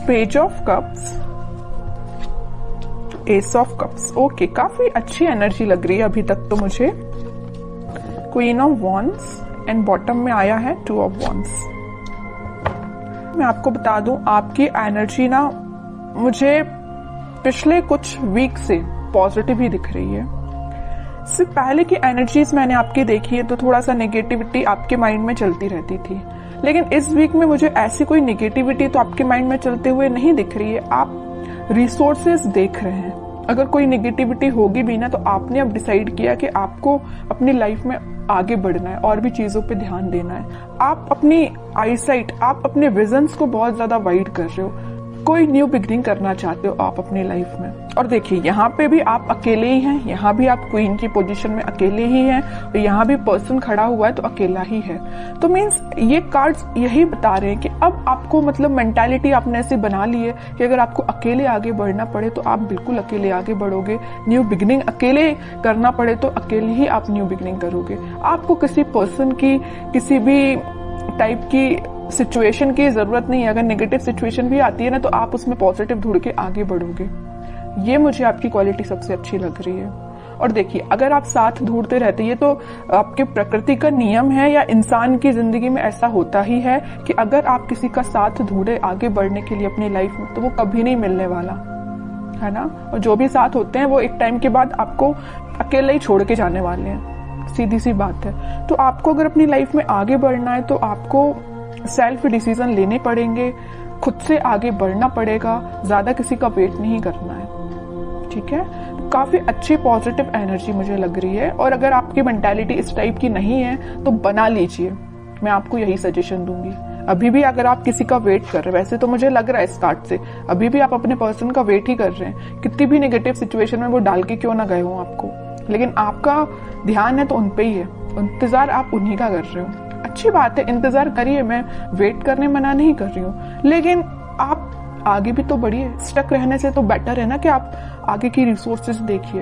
Page of cups, S of cups. Okay, काफी अच्छी energy लग रही है अभी तक तो मुझे। Queen of wands and bottom में आया है 2 ऑफ वॉन्ड्स। मैं आपको बता दूं, आपकी एनर्जी ना मुझे पिछले कुछ वीक से पॉजिटिव ही दिख रही है। सिर्फ पहले की एनर्जीज मैंने आपकी देखी है तो थोड़ा सा नेगेटिविटी आपके माइंड में चलती रहती थी, लेकिन इस वीक में मुझे ऐसी कोई नेगेटिविटी तो आपके माइंड में चलते हुए नहीं दिख रही है। आप रिसोर्सेज देख रहे हैं। अगर कोई नेगेटिविटी होगी भी ना तो आपने अब डिसाइड किया कि आपको अपनी लाइफ में आगे बढ़ना है और भी चीजों पे ध्यान देना है। आप अपनी आईसाइट, आप अपने विजन्स को बहुत ज्यादा वाइड कर रहे हो। कोई न्यू बिगनिंग करना चाहते हो आप अपनी लाइफ में। और देखिए, यहाँ पे भी आप अकेले ही हैं, यहाँ भी आप क्वीन की पोजीशन में अकेले ही हैं, और यहाँ भी पर्सन खड़ा हुआ है तो अकेला ही है। तो मीन्स ये कार्ड्स यही बता रहे हैं कि अब आपको मतलब मेंटालिटी आपने ऐसी बना ली है कि अगर आपको अकेले आगे बढ़ना पड़े तो आप बिल्कुल अकेले आगे बढ़ोगे। न्यू बिगनिंग अकेले करना पड़े तो अकेले ही आप न्यू बिगनिंग करोगे। आपको किसी पर्सन की, किसी भी टाइप की सिचुएशन की जरूरत नहीं है। अगर नेगेटिव सिचुएशन भी आती है ना तो आप उसमें पॉजिटिव ढूंढ के आगे बढ़ोगे। ये मुझे आपकी क्वालिटी सबसे अच्छी लग रही है। और देखिए, अगर आप साथ ढूंढते रहते, ये तो आपके प्रकृति का नियम है या इंसान की जिंदगी में ऐसा होता ही है कि अगर आप किसी का साथ ढूंढे आगे बढ़ने के लिए अपनी लाइफ में तो वो कभी नहीं मिलने वाला, है ना। और जो भी साथ होते हैं वो एक टाइम के बाद आपको अकेले ही छोड़ के जाने वाले हैं, सीधी सी बात है। तो आपको अगर अपनी लाइफ में आगे बढ़ना है तो आपको सेल्फ डिसीजन लेने पड़ेंगे, खुद से आगे बढ़ना पड़ेगा, ज्यादा किसी का वेट नहीं करना है, ठीक है। काफी अच्छी पॉजिटिव एनर्जी मुझे लग रही है। और अगर आपकी मेंटालिटी इस टाइप की नहीं है तो बना लीजिए, मैं आपको यही सजेशन दूंगी। अभी भी अगर आप किसी का वेट कर रहे हैं, वैसे तो मुझे लग रहा है इस कार्ड से अभी भी आप अपने पर्सन का वेट ही कर रहे हैं, कितनी भी नेगेटिव सिचुएशन में वो डाल के क्यों ना गए हो आपको, लेकिन आपका ध्यान है तो उन पे ही है, इंतजार आप उन्हीं का कर रहे हो। अच्छी बात है, इंतजार करिए, मैं वेट करने मना नहीं कर रही हूँ, लेकिन आप आगे भी तो बढ़िए। स्टक रहने से तो बेटर है ना कि आप आगे की रिसोर्सेज देखिए।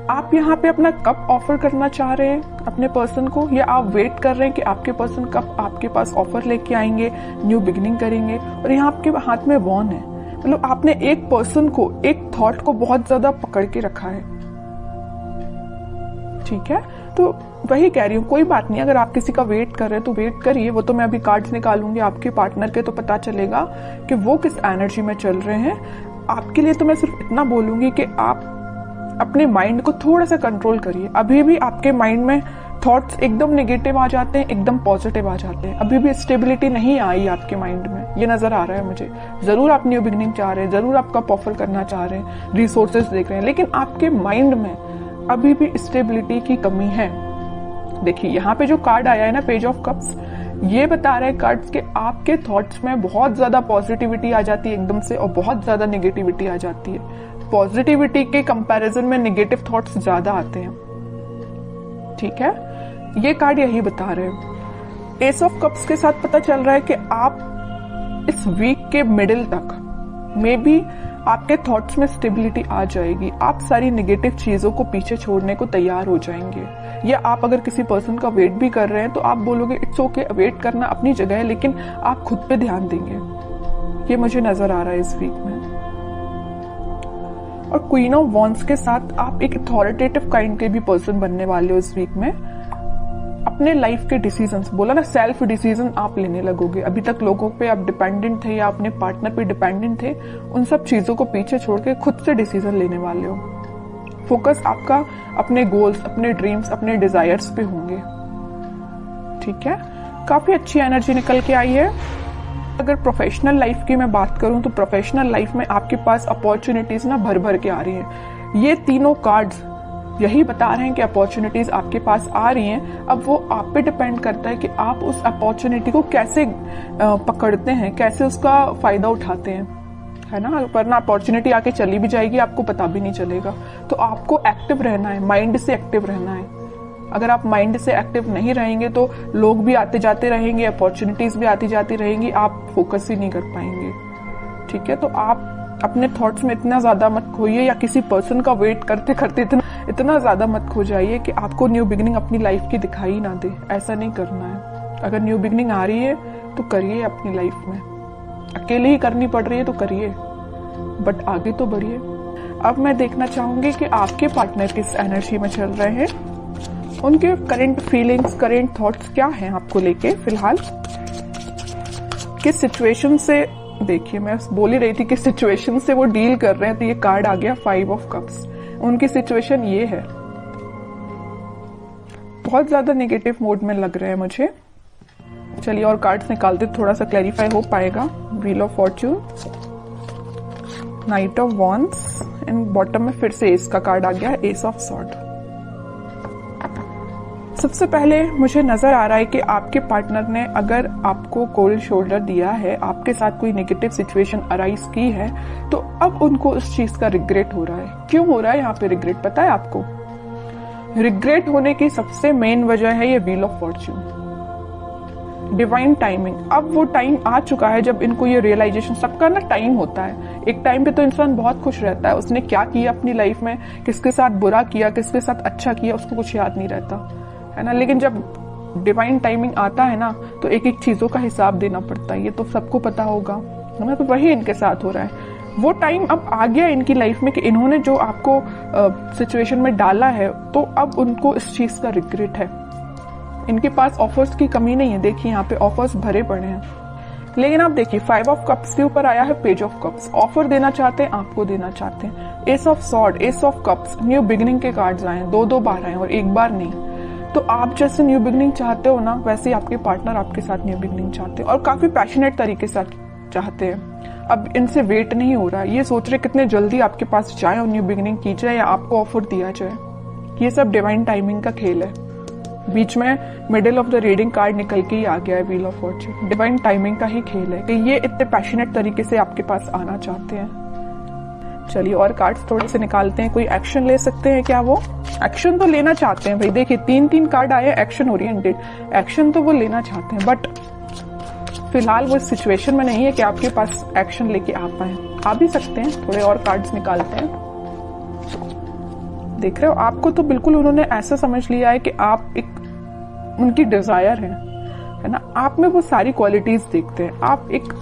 आप यहाँ पे अपना कब ऑफर करना चाह रहे हैं अपने पर्सन को, या आप वेट कर रहे हैं कि आपके पर्सन कब आपके पास ऑफर लेके आएंगे, न्यू बिगिनिंग करेंगे। और यहाँ आपके हाथ में वॉन है, मतलब आपने एक पर्सन को, एक थॉट को बहुत ज्यादा पकड़ के रखा है, ठीक है। तो वही कह रही हूँ, कोई बात नहीं, अगर आप किसी का वेट कर रहे हैं तो वेट करिए। वो तो मैं अभी कार्ड्स निकालूंगी आपके पार्टनर के, तो पता चलेगा कि वो किस एनर्जी में चल रहे हैं। आपके लिए तो मैं सिर्फ इतना बोलूंगी कि आप अपने माइंड को थोड़ा सा कंट्रोल करिए। अभी भी आपके माइंड में थॉट्स एकदम नेगेटिव आ जाते हैं, एकदम पॉजिटिव आ जाते हैं। अभी भी स्टेबिलिटी नहीं आई आपके माइंड में, ये नजर आ रहा है मुझे। जरूर आप न्यू बिगिनिंग चाह रहे हैं, जरूर आप कप ऑफर करना चाह रहे हैं, रिसोर्सेज देख रहे हैं, लेकिन आपके माइंड में अभी भी स्टेबिलिटी की कमी है। देखिए, यहाँ पे जो कार्ड आया है ना, पेज ऑफ कप्स, ये बता रहे हैं कार्ड्स के आपके थॉट्स में बहुत ज्यादा पॉजिटिविटी आ जाती है एकदम से, और बहुत ज्यादा नेगेटिविटी आ जाती है। पॉजिटिविटी के कंपैरिजन में नेगेटिव थॉट्स ज्यादा आते हैं, ठीक है। ये कार्ड यही बता रहे हैं। एस ऑफ कप्स के साथ पता चल रहा है कि आप इस वीक के मिडिल तक मे बी आपके थॉट्स में स्टेबिलिटी आ जाएगी। आप सारी नेगेटिव चीजों को पीछे छोड़ने को तैयार हो जाएंगे। या आप अगर किसी पर्सन का वेट भी कर रहे हैं तो आप बोलोगे इट्स ओके, वेट करना अपनी जगह है, लेकिन आप खुद पे ध्यान देंगे। ये मुझे नजर आ रहा है इस वीक में। और क्वीन ऑफ वॉन्ड्स के साथ आप एक अथॉरिटेटिव काइंड के भी पर्सन बनने वाले हो इस वीक में। अपने लाइफ के डिसीजंस, बोला ना, सेल्फ डिसीजन आप लेने लगोगे। अभी तक लोगों पे आप डिपेंडेंट थे या अपने पार्टनर पे डिपेंडेंट थे, उन सब चीजों को पीछे छोड़ के खुद से डिसीजन लेने वाले हो। फोकस आपका अपने गोल्स, अपने ड्रीम्स, अपने डिजायर्स पे होंगे, ठीक है। काफी अच्छी एनर्जी निकल के आई है। अगर प्रोफेशनल लाइफ की मैं बात करूं तो प्रोफेशनल लाइफ में आपके पास अपॉर्चुनिटीज ना भर भर के आ रही हैं। ये तीनों कार्ड्स यही बता रहे हैं कि अपॉर्चुनिटीज आपके पास आ रही हैं। अब वो आप पे डिपेंड करता है कि आप उस अपॉर्चुनिटी को कैसे पकड़ते हैं, कैसे उसका फायदा उठाते हैं, है ना। वरना अपॉर्चुनिटी आके चली भी जाएगी, आपको पता भी नहीं चलेगा। तो आपको एक्टिव रहना है, माइंड से एक्टिव रहना है। अगर आप माइंड से एक्टिव नहीं रहेंगे तो लोग भी आते जाते रहेंगे, अपॉर्चुनिटीज भी आती जाती रहेंगी, आप फोकस ही नहीं कर पाएंगे, ठीक है। तो आप अपने थॉट्स में इतना ज्यादा मत खोइए, या किसी पर्सन का वेट करते करते इतना ज्यादा मत खो जाइए कि आपको न्यू बिगिनिंग अपनी लाइफ की दिखाई ना दे। ऐसा नहीं करना है। अगर न्यू बिगिनिंग आ रही है तो करिए अपनी लाइफ में, अकेले ही करनी पड़ रही है तो करिए, बट आगे तो बढ़िए। अब मैं देखना चाहूंगी कि आपके पार्टनर किस एनर्जी में चल रहे हैं, उनके करंट फीलिंग्स, करंट थॉट्स क्या हैं आपको लेके फिलहाल, किस सिचुएशन से, देखिए मैं बोल ही रही थी किस सिचुएशन से वो डील कर रहे हैं, तो ये कार्ड आ गया 5 ऑफ कप्स। उनकी सिचुएशन ये है, बहुत ज्यादा नेगेटिव मोड में लग रहे हैं मुझे। चलिए और कार्ड्स निकालते, थोड़ा सा क्लैरिफाई हो पाएगा। Wheel of Fortune, night of wands and bottom में फिर से एस का कार्ड आ गया, एस ऑफ सॉर्ड। सबसे पहले मुझे नजर आ रहा है कि आपके पार्टनर ने अगर आपको कोल्ड शोल्डर दिया है, आपके साथ कोई नेगेटिव सिचुएशन अराइज की है, तो अब उनको उस चीज का रिग्रेट हो रहा है। क्यों हो रहा है यहाँ पे रिग्रेट, पता है आपको? रिग्रेट होने की सबसे मेन वजह है ये wheel of Fortune, divine timing. अब वो टाइम आ चुका है जब इनको ये रियलाइजेशन, सबका ना टाइम होता है, एक टाइम पे तो इंसान बहुत खुश रहता है, उसने क्या किया अपनी लाइफ में, किसके साथ बुरा किया, किसके साथ अच्छा किया, उसको कुछ याद नहीं रहता है ना। लेकिन जब डिवाइन टाइमिंग आता है ना, तो एक एक चीजों का हिसाब देना पड़ता है, ये तो सबको पता होगा है ना। तो वही इनके साथ हो रहा है। वो टाइम अब आ गया इनकी लाइफ में कि इन्होंने जो आपको सिचुएशन में डाला है, तो अब उनको इस चीज का रिग्रेट है। इनके पास ऑफर्स की कमी नहीं है, देखिए यहाँ पे ऑफर्स भरे पड़े हैं। लेकिन आप देखिए 5 ऑफ कप्स के ऊपर आया है पेज ऑफ कप्स, ऑफर देना चाहते हैं, आपको देना चाहते हैं। S of sword, S of cups, new beginning के कार्ड्स आए, 2 बार आए और एक बार नहीं। तो आप जैसे न्यू बिगिनिंग चाहते हो ना, वैसे ही आपके पार्टनर आपके साथ न्यू बिगिनिंग चाहते हैं और काफी पैशनेट तरीके से चाहते हैं। अब इनसे वेट नहीं हो रहा, ये सोच रहे कितने जल्दी आपके पास जाए और न्यू बिगिनिंग की जाए या आपको ऑफर दिया जाए। ये सब डिवाइन टाइमिंग का खेल है। बीच में middle of the reading card निकल के ही आ गया है wheel of Fortune. Divine timing का ही खेल है कि ये इतने पैशनेट तरीके से आपके पास आना चाहते हैं। चलिए और कार्ड्स थोड़े से निकालते हैं, कोई एक्शन ले सकते हैं क्या? वो एक्शन तो लेना चाहते हैं भाई, देखिए 3 कार्ड आए एक्शन ओरिएंटेड, एक्शन तो वो लेना चाहते हैं, बट फिलहाल वो सिचुएशन में नहीं है कि आपके पास एक्शन लेके आ पाए। आ भी सकते हैं, थोड़े और कार्ड्स निकालते हैं। देख रहे हो, आपको तो बिल्कुल उन्होंने ऐसा समझ लिया है कि आप एक उनकी डिजायर है ना। आप में वो सारी क्वालिटीज देखते हैं। आप एक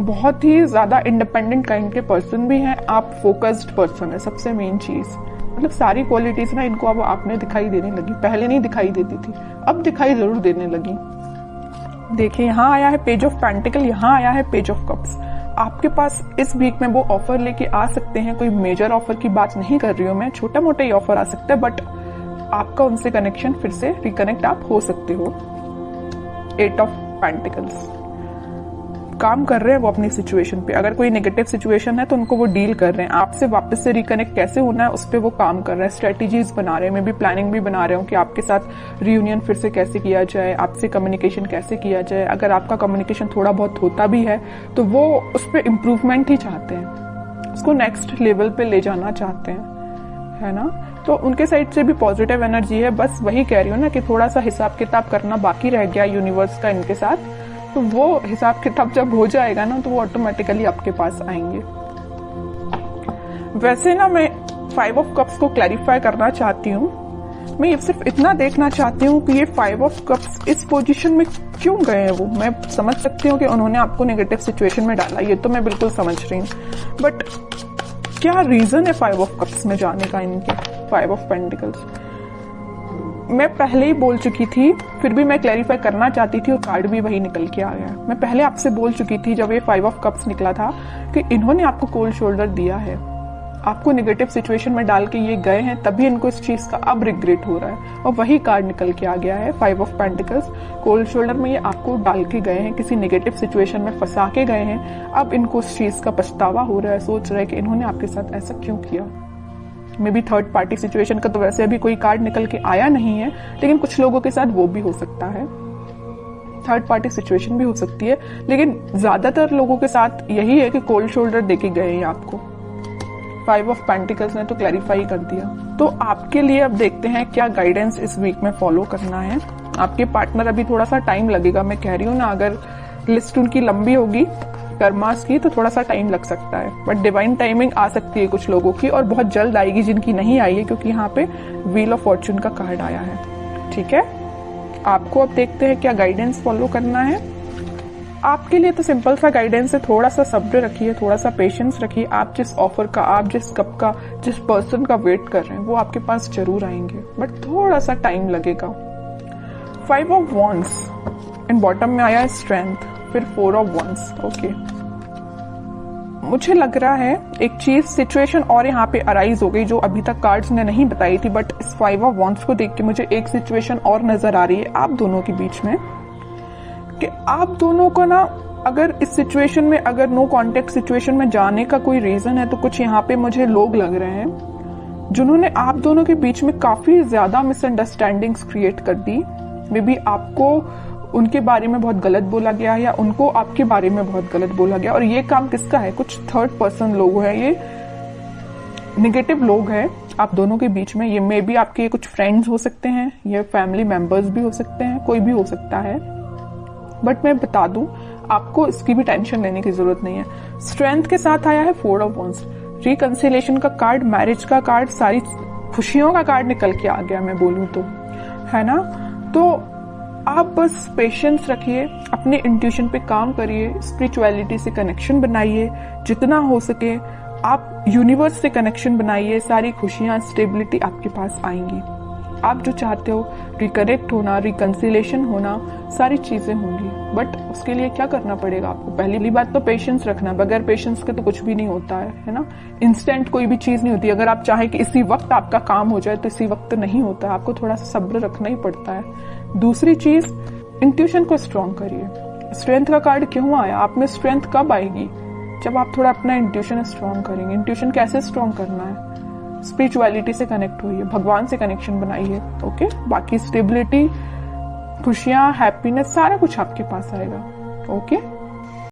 बहुत ही ज्यादा इंडिपेंडेंट काइंड के पर्सन भी हैं, आप फोकस्ड पर्सन है, सबसे मेन चीज। मतलब सारी क्वालिटीज ना इनको अब आप में दिखाई देने लगी, पहले नहीं दिखाई देती थी, अब दिखाई जरूर देने लगी। देखिए यहाँ आया है पेज ऑफ पेंटिकल, यहाँ आया है पेज ऑफ कप्स। आपके पास इस वीक में वो ऑफर लेके आ सकते हैं। कोई मेजर ऑफर की बात नहीं कर रही हूँ मैं, छोटा मोटा ही ऑफर आ सकता है, बट आपका उनसे कनेक्शन फिर से रिकनेक्ट आप हो सकते हो। 8 ऑफ पेंटिकल्स, काम कर रहे हैं वो अपनी सिचुएशन पे। अगर कोई नेगेटिव सिचुएशन है तो उनको वो डील कर रहे हैं। आपसे वापस से रिकनेक्ट कैसे होना है उस पर वो काम कर रहे हैं, स्ट्रेटेजीज बना रहे हैं, मैं भी प्लानिंग भी बना रहे हूँ कि आपके साथ रियूनियन फिर से कैसे किया जाए, आपसे कम्युनिकेशन कैसे किया जाए। अगर आपका कम्युनिकेशन थोड़ा बहुत होता भी है तो वो उस पर इम्प्रूवमेंट ही चाहते हैं, उसको नेक्स्ट लेवल पे ले जाना चाहते हैं, है ना। तो उनके साइड से भी पॉजिटिव एनर्जी है। बस वही कह रही हूँ ना कि थोड़ा सा हिसाब किताब करना बाकी रह गया यूनिवर्स का इनके साथ, तो वो हिसाब किताब जब हो जाएगा ना तो वो ऑटोमेटिकली आपके पास आएंगे। वैसे ना मैं 5 ऑफ कप्स को क्लैरिफाई करना चाहती हूँ। मैं ये सिर्फ इतना देखना चाहती हूँ कि ये 5 ऑफ कप्स इस पोजीशन में क्यों गए हैं। वो मैं समझ सकती हूँ कि उन्होंने आपको नेगेटिव सिचुएशन में डाला, ये तो मैं बिल्कुल समझ रही हूँ, बट क्या रीजन है 5 ऑफ कप्स में जाने का इनके? 5 ऑफ पेंटिकल्स मैं पहले ही बोल चुकी थी, फिर भी मैं क्लैरिफाई करना चाहती थी और कार्ड भी वही निकल के आ गया। मैं पहले आपसे बोल चुकी थी जब ये 5 ऑफ कप्स निकला था कि इन्होंने आपको कोल्ड शोल्डर दिया है, आपको नेगेटिव सिचुएशन में डाल के ये गए हैं, तभी इनको इस चीज का अब रिग्रेट हो रहा है। और वही कार्ड निकल के आ गया है 5 ऑफ पेंटिकल्स। कोल्ड शोल्डर में ये आपको डाल के गए हैं, किसी नेगेटिव सिचुएशन में फंसा के गए हैं, अब इनको उस चीज का पछतावा हो रहा है, सोच रहे हैं कि इन्होंने आपके साथ ऐसा क्यों किया। May be third party situation का तो वैसे अभी कोई कार्ड निकल के आया नहीं है, लेकिन कुछ लोगों के साथ वो भी हो सकता है, थर्ड पार्टी सिचुएशन भी हो सकती है, लेकिन ज्यादातर लोगों के साथ यही है कि कोल्ड शोल्डर देके गए हैं आपको। 5 ऑफ पेंटिकल्स ने तो क्लैरिफाई कर दिया। तो आपके लिए अब देखते हैं क्या गाइडेंस इस वीक में फॉलो करना है। आपके पार्टनर अभी थोड़ा सा टाइम लगेगा, मैं कह रही हूँ ना, अगर लिस्ट उनकी लंबी होगी कर्मास की तो थोड़ा सा टाइम लग सकता है, बट डिवाइन टाइमिंग आ सकती है कुछ लोगों की और बहुत जल्द आएगी जिनकी नहीं आई है, क्योंकि यहाँ पे व्हील ऑफ फॉर्च्यून का कार्ड आया है। ठीक है, आपको अब देखते हैं क्या गाइडेंस फॉलो करना है। आपके लिए तो सिंपल सा गाइडेंस है, थोड़ा सा सब्र रखिए, थोड़ा सा पेशेंस रखिए। आप जिस ऑफर का, आप जिस कप का, जिस पर्सन का वेट कर रहे हैं वो आपके पास जरूर आएंगे, बट थोड़ा सा टाइम लगेगा। 5 ऑफ वॉन्ड्स एंड बॉटम में आया है स्ट्रेंथ, फिर 4 ऑफ वॉन्ड्स। ओके, मुझे लग रहा है एक चीज, सिचुएशन और यहाँ पे अराइज हो गई जो अभी तक कार्ड्स ने नहीं बताई थी, बट इस 5 ऑफ वॉन्ड्स को देख के मुझे एक सिचुएशन और नजर आ रही है आप दोनों के बीच में, कि आप दोनों को ना, अगर इस सिचुएशन में, अगर नो कॉन्टेक्ट सिचुएशन में जाने का कोई रीजन है, तो कुछ यहाँ पे मुझे लोग लग रहे हैं जिन्होंने आप दोनों के बीच में काफी ज्यादा मिसअंडरस्टैंडिंग्स क्रिएट कर दी। मे बी आपको उनके बारे में बहुत गलत बोला गया है, या उनको आपके बारे में बहुत गलत बोला गया, और ये काम किसका है? कुछ थर्ड पर्सन लोग हैं, ये निगेटिव लोग हैं आप दोनों के बीच में। ये मे बी आपके कुछ फ्रेंड्स हो सकते हैं, ये फैमिली मेंबर्स भी हो सकते हैं, कोई भी हो सकता है, बट मैं बता दूं आपको इसकी भी टेंशन लेने की जरूरत नहीं है। स्ट्रेंथ के साथ आया है 4 ऑफ वॉन्ड्स, रिकंसिलेशन का कार्ड, मैरिज का कार्ड, सारी खुशियों का कार्ड निकल के आ गया, मैं बोलूं तो, है ना। तो आप बस पेशेंस रखिए, अपने इंट्यूशन पे काम करिए, स्पिरिचुअलिटी से कनेक्शन बनाइए जितना हो सके, आप यूनिवर्स से कनेक्शन बनाइए, सारी खुशियां, स्टेबिलिटी आपके पास आएंगी। आप जो चाहते हो, रिकनेक्ट होना, रिकंसिलेशन होना, सारी चीजें होंगी, बट उसके लिए क्या करना पड़ेगा आपको? पहली बात तो पेशेंस रखना, बगैर पेशेंस के तो कुछ भी नहीं होता है ना। इंस्टेंट कोई भी चीज नहीं होती, अगर आप चाहें कि इसी वक्त आपका काम हो जाए तो इसी वक्त नहीं होता, आपको थोड़ा सा सब्र रखना ही पड़ता है। दूसरी चीज, इंट्यूशन को स्ट्रॉन्ग करिए। स्ट्रेंथ का कार्ड क्यों आया? आप में स्ट्रेंथ कब आएगी? जब आप थोड़ा अपना इंट्यूशन स्ट्रॉन्ग करेंगे। इंट्यूशन कैसे स्ट्रॉन्ग करना है? स्पिरिचुअलिटी से कनेक्ट होइए, भगवान से कनेक्शन बनाइए। ओके, बाकी स्टेबिलिटी, खुशियां, हैप्पीनेस, सारा कुछ आपके पास आएगा। ओके।